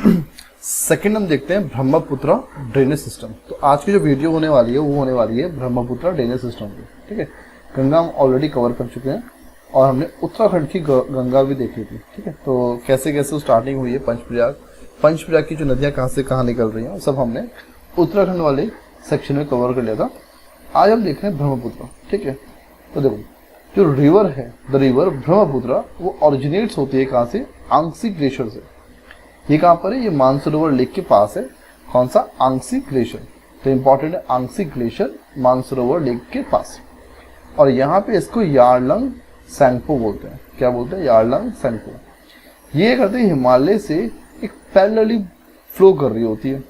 Second हम देखते हैं ब्रह्मपुत्र ड्रेनेज सिस्टम। तो आज की जो वीडियो होने वाली है वो होने वाली है ब्रह्मपुत्र ड्रेनेज सिस्टम की। ठीक है, गंगा हम ऑलरेडी कवर कर चुके हैं और हमने उत्तराखंड की गंगा भी देखी थी। ठीक है, तो कैसे कैसे स्टार्टिंग हुई है, पंचप्रयाग की जो नदियाँ कहाँ से कहाँ निकल रही हैं, सब हमने उत्तराखंड वाले सेक्शन में कवर कर लिया था। आज हम देख रहे हैं ब्रह्मपुत्र। ठीक है, तो देखो जो रिवर है, द रिवर ब्रह्मपुत्र, वो ऑरिजिनेट्स होती है कहाँ से? आंगसी ग्लेशियर से। ये कहाँ पर है? ये मानसरोवर लेक के पास है। कौन सा? आंगसी ग्लेशियर। तो इंपॉर्टेंट है आंगसी ग्लेशियर मानसरोवर लेक के पास। और यहाँ पे इसको यारलंग सैंगपो बोलते हैं। क्या बोलते हैं? यारलंग सैंगपो। ये करते हैं हिमालय से एक पैरेलली फ्लो कर रही होती है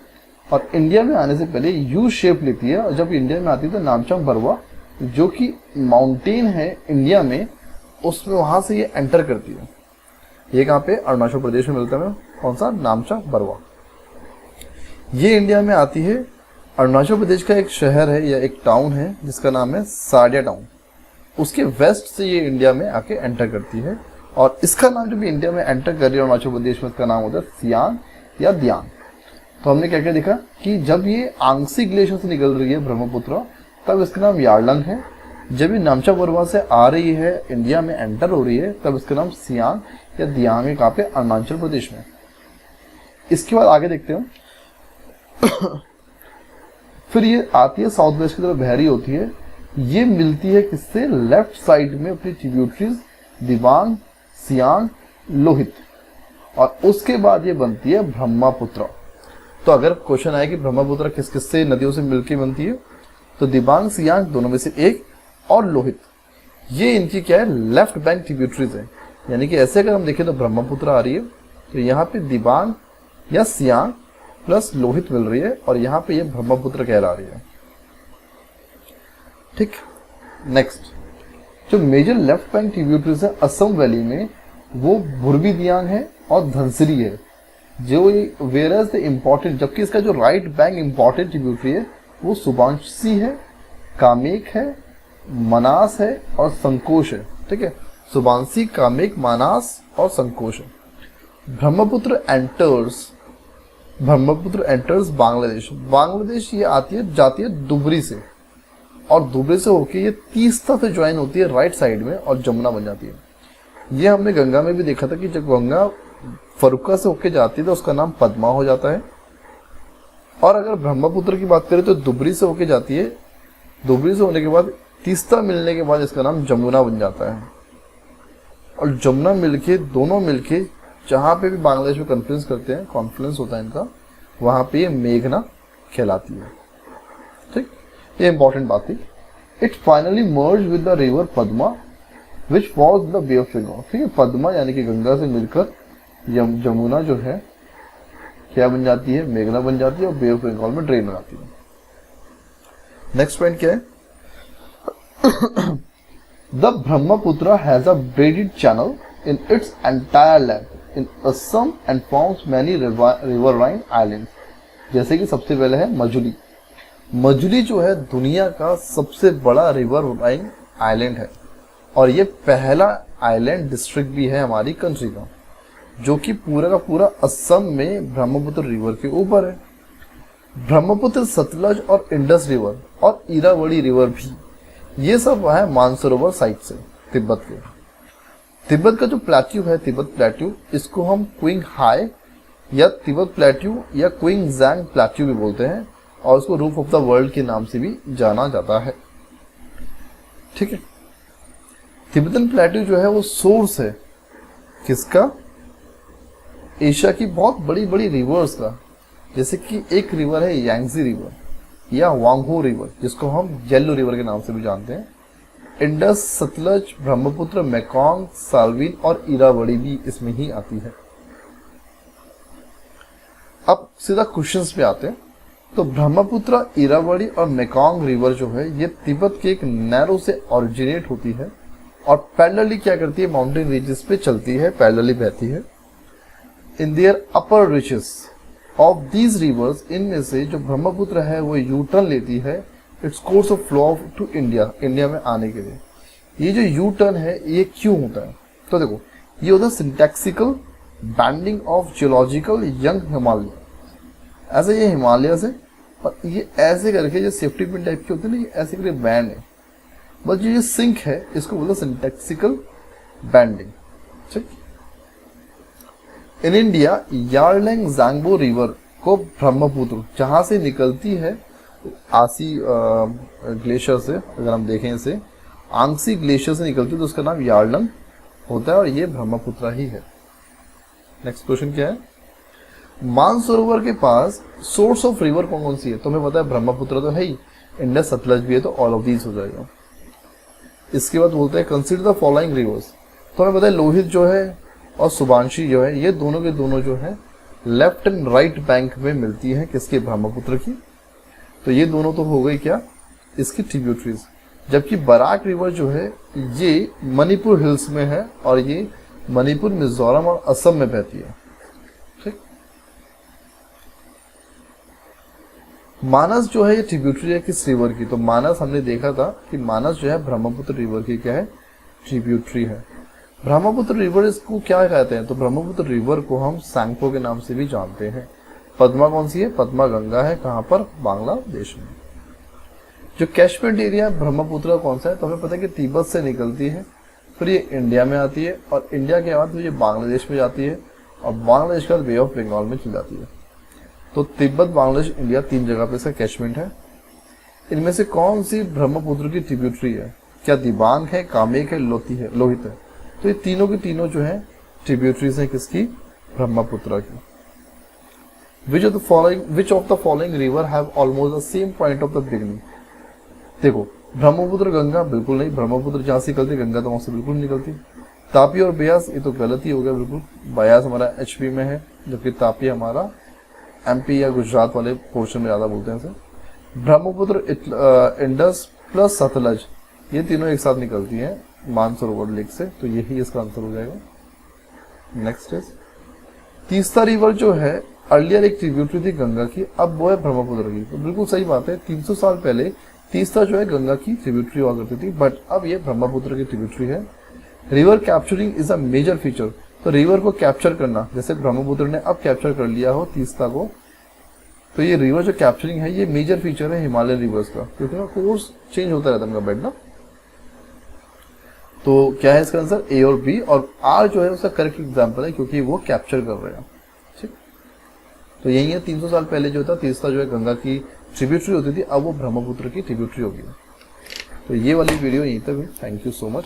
और इंडिया में आने से पहले यू शेप लेती है। और जब इंडिया में आती है तो नामचम बरवा, जो कि माउंटेन है इंडिया में, उसमें वहां से ये एंटर करती है। ये कहाँ पे? अरुणाचल प्रदेश में मिलता है। कौन सा? नामचम बरवा। ये इंडिया में आती है। अरुणाचल प्रदेश का एक शहर है या एक टाउन है जिसका नाम है साडिया टाउन। उसके वेस्ट से ये इंडिया में आके एंटर करती है और इसका नाम जब इंडिया में एंटर कर रही है अरुणाचल प्रदेश में, इसका नाम होता है सियांग या दियांग। तो हमने क्या क्या देखा कि जब ये आंगसी ग्लेशियर से निकल रही है ब्रह्मपुत्र, तब इसका नाम यारलंग है। जब ये नामचा बरवा से आ रही है, इंडिया में एंटर हो रही है, तब इसका नाम सियांग या दियांग है। कहाँ पे? अरुणाचल प्रदेश में। इसके बाद आगे देखते हैं। फिर ये आती है साउथ वेस्ट की तरफ, बहरी होती है। ये मिलती है किससे? लेफ्ट साइड में अपनी ट्रिब्यूटरीज दिबांग, सियांग, लोहित। और उसके बाद ये बनती है ब्रह्मपुत्र। तो अगर क्वेश्चन आए कि ब्रह्मपुत्र किस किस से नदियों से मिलकर बनती है, तो दिबांग, सियांग दोनों में से एक, और लोहित, ये इनकी क्या है? लेफ्ट बैंक ट्रिब्यूटरीज है। यानी कि ऐसे अगर हम देखें तो ब्रह्मपुत्र आ रही है, तो यहाँ पे दिबांग या सियांग प्लस लोहित मिल रही है और यहाँ पे ये ब्रह्मपुत्र कहला रही है। ठीक, नेक्स्ट जो मेजर लेफ्ट बैंक ट्रिब्यूटरीज है असम वैली में, वो बुरबी दियांग है और धनसिरी है। जो वेरस द इम्पोर्टेंट, जबकि इसका जो राइट बैंक इम्पोर्टेंट ट्रिब्यूटरी है वो सुबांशी है, कामेक है, मनास है और संकोश है। ठीक है, सुबांशी, कामेक, मानास और संकोश है। ब्रह्मपुत्र एंटर्स बांग्लादेश ये जाती है दुबरी से, और दुबरी से होके ये तीस्ता से ज्वाइन होती है राइट साइड में और जमुना बन जाती है। ये हमने गंगा में भी देखा था कि जब गंगा फरुक्का से होके जाती है तो उसका नाम पद्मा हो जाता है। और अगर ब्रह्मपुत्र की बात करें तो दुबरी से होके जाती है, दुबरी से होने के बाद तीस्ता मिलने के बाद इसका नाम जमुना बन जाता है। और जमुना मिलके, दोनों मिलके जहाँ पे भी बांग्लादेश में कॉन्फ्रेंस करते हैं, कॉन्फ्रेंस होता है इनका, वहाँ पे ये मेघना कहलाती है। ठीक, ये इंपॉर्टेंट बात थी। It finally merge with the river Padma which falls the bay of Bengal. ठीक है, पद्मा यानी कि गंगा से मिलकर जमुना जो है क्या बन जाती है? मेघना बन जाती है और बे ऑफ बंगाल में ड्रेन बनाती है। नेक्स्ट पॉइंट क्या है? The Brahmaputra has a braided channel in its entire length in Assam and forms many riverine islands। जैसे कि सबसे पहले है मजुली। मजुली जो है दुनिया का सबसे बड़ा रिवरराइन आइलैंड है और ये पहला आइलैंड डिस्ट्रिक्ट भी है हमारी कंट्री का, जो कि पूरा का पूरा असम में ब्रह्मपुत्र रिवर के ऊपर है। ब्रह्मपुत्र, सतलज और इंडस रिवर और इरावली रिवर भी, ये सब है मानसरोवर साइड से तिब्बत के। तिब्बत का जो प्लेट्यू है, तिब्बत प्लेट्यू, इसको हम क्विंग हाई या तिब्बत प्लेट्यू या क्विंग जैंग प्लेट्यू भी बोलते हैं और उसको रूफ ऑफ द वर्ल्ड के नाम से भी जाना जाता है। ठीक है, तिब्बतन प्लेट्यू जो है वो सोर्स है किसका? एशिया की बहुत बड़ी बड़ी रिवर्स का। जैसे कि एक रिवर है यांगजी रिवर या वांगहो रिवर, जिसको हम येलो रिवर के नाम से भी जानते हैं। इंडस, सतलज, ब्रह्मपुत्र, मेकॉन्ग, साल्वीन और इरावली भी इसमें ही आती है। अब सीधा क्वेश्चंस पे आते हैं। तो ब्रह्मपुत्र, इरावली और मेकॉन्ग रिवर जो है ये तिब्बत के एक नैरो से ओरिजिनेट होती है और पैरेलली क्या करती है? माउंटेन रीजेस पे चलती है, पैरेलली बहती है। In their upper reaches of these rivers, इनमें से जो ब्रह्मपुत्र है वो यू टर्न लेती है its course of flow to India में आने के लिए। ये जो यू टर्न है ये क्यों होता है? तो देखो, ये होता है syntactical bending of geological young Himalaya, ऐसे ये हिमालय से और ये ऐसे करके जो सेफ्टी पिन टाइप के होते हैं ना, ये ऐसे करके बैंड है, बस जो ये सिंक है इसको बोलो सिंटैक्सिकल बैंडिंग। ठीक। इन इंडिया यार्लैंग ज़ांगबो रिवर को ब्रह्मपुत्र जहां से निकलती है आसी ग्लेशियर से, अगर हम देखें इसे आंगसी ग्लेशियर से निकलती है तो उसका नाम यार्लंग होता है और ये ब्रह्मपुत्र ही है। नेक्स्ट क्वेश्चन क्या है, मानसरोवर के पास सोर्स ऑफ रिवर कौन कौन सी है? तो हमें पता है ब्रह्मपुत्र तो है ही, इंडस सतलज भी है, तो ऑल ऑफ दीज हो जाएगा। इसके बाद बोलते हैं कंसीडर द फॉलोइंग रिवर्स, तो हमें पता है लोहित जो है और सुबांशी जो है ये दोनों के दोनों जो है लेफ्ट एंड राइट बैंक में मिलती है किसके? ब्रह्मपुत्र की। तो ये दोनों तो हो गई क्या इसकी ट्रिब्यूटरीज, जबकि बराक रिवर जो है ये मणिपुर हिल्स में है और ये मणिपुर, मिजोरम और असम में बहती है। ठीक। मानस जो है ये ट्रिब्यूटरी है किस रिवर की? तो मानस हमने देखा था कि मानस जो है ब्रह्मपुत्र रिवर की क्या है? ट्रिब्यूटरी है। ब्रह्मपुत्र रिवर इसको क्या कहते हैं? तो ब्रह्मपुत्र रिवर को हम सांगपो के नाम से भी जानते हैं। पद्मा कौन सी है? पद्मा गंगा है, कहां पर? बांग्लादेश में। जो कैचमेंट एरिया ब्रह्मपुत्र कौन सा है? तो हमें पता है कि तिब्बत से निकलती है, फिर ये इंडिया में आती है और इंडिया के बाद ये बांग्लादेश में जाती है और बांग्लादेश के बाद बे ऑफ बंगाल में चली जाती है। तो तिब्बत, बांग्लादेश, इंडिया, 3 जगह पे इसका कैचमेंट है। इनमें से कौन सी ब्रह्मपुत्र की ट्रिब्यूटरी है? क्या दिबांग है, कामेक है, लोहित है? तो ये तीनों की तीनों जो है ट्रिब्यूटरीज हैं किसकी? ब्रह्मपुत्र की। Which of the following river have almost the same point of the beginning? देखो ब्रह्मपुत्र, गंगा बिल्कुल नहीं, ब्रह्मपुत्र जहां से निकलती गंगा तो वहां से बिल्कुल नहीं निकलती। तापी और ब्यास ये तो गलत ही हो गया बिल्कुल। ब्यास हमारा एचपी में है जबकि तापी हमारा एमपी या गुजरात वाले पोर्शन में ज्यादा बोलते हैं इसे। ब्रह्मपुत्र, इंडस प्लस सतलज ये तीनों एक साथ निकलती हैं मानसरोवर लेक से, तो यही इसका आंसर हो जाएगा। नेक्स्ट इज तीस्ता रिवर जो है अर्लियर एक ट्रिब्यूटरी थी गंगा की, अब वो है ब्रह्मपुत्र की। तो बिल्कुल सही बात है, 300 साल पहले तीस्ता जो है गंगा की ट्रिब्यूटरी हुआ करती थी, बट अब ये ब्रह्मपुत्र की ट्रिब्यूटरी है। River capturing is a major feature, तो रिवर को कैप्चर करना, जैसे ब्रह्मपुत्र ने अब कैप्चर कर लिया हो तीस्ता को, तो ये रिवर जो कैप्चरिंग है ये मेजर फीचर है हिमालयन रिवर्स का, क्योंकि ना कोर्स चेंज होता रहता है उनका बेड ना। तो क्या है इसका आंसर? ए और बी, और आर जो है उसका करेक्ट एग्जाम्पल है क्योंकि वो कैप्चर कर रहे हैं। ठीक। तो यही है 300 साल पहले जो था तीस्ता जो है गंगा की ट्रिब्यूटरी होती थी, अब वो ब्रह्मपुत्र की ट्रिब्यूटरी होगी। तो ये वाली वीडियो यहीं तक है। Thank you so much.